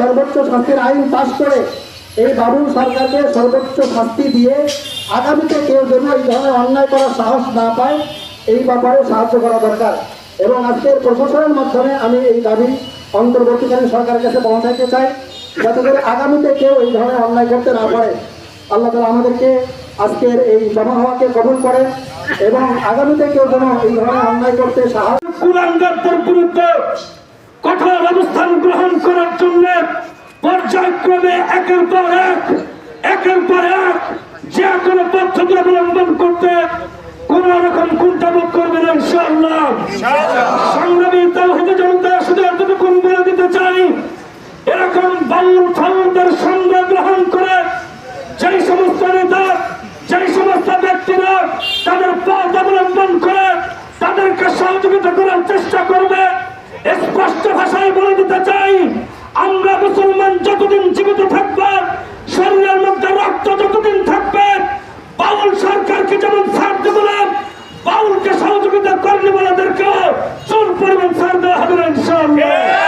সর্বোচ্চ শাস্তির আইন পাশ করে এই বাবুল সরকারকে সর্বোচ্চ শাস্তি দিয়ে আগামীতে কেউ যেন এই ধরনের অন্যায় করার সাহস না পায় এই ব্যাপারে সাহায্য করা দরকার। এবং আজকের প্রশাসনের মাধ্যমে আমি এই দাবি অন্তর্বর্তীকালীন সরকারের কাছে পৌঁছাইতে চাই, যাতে করে আগামীতে কেউ এই ধরনের অন্যায় করতে না পারে। আল্লাহ তাআলা আমাদেরকে আজকের এই জমা হওয়াকে কবুল করে এবং আগামীতে কেউ যেন এই ধরনের অন্যায় করতে সাহায্য কুলাঙ্গারদের বিরুদ্ধে কঠোর অবস্থান গ্রহণ করার জন্য পর্যায়ক্রমে একের পর এক যে কোনো পদ্ধতি অবলম্বন করতে কোন রকম কুণ্ঠাবোধ করবে না ইনশাআল্লাহ। সংগ্রামী তাওহীদ জনতা শুধু এতটুকু বলে দিতে চাই, এরকম বাউল ফাউলদের সঙ্গ গ্রহণ করে যেই সমস্ত নেতা, যেই সমস্ত ব্যক্তিরা তাদের পথ অবলম্বন করে তাদেরকে সহযোগিতা করার চেষ্টা করবে, স্পষ্ট ভাষায় বলে দিতে চাই, আমরা মুসলমান যতদিন জীবিত থাকবো, শরীরের মধ্যে রক্ত যতদিন থাকবে, বাউল সরকারকে যেমন ছাড় দেব না, বাউলকে সহযোগিতা করলে বলাদেরকে চুল পরিমাণ ছাড় দেওয়া হবে না ইনশাআল্লাহ।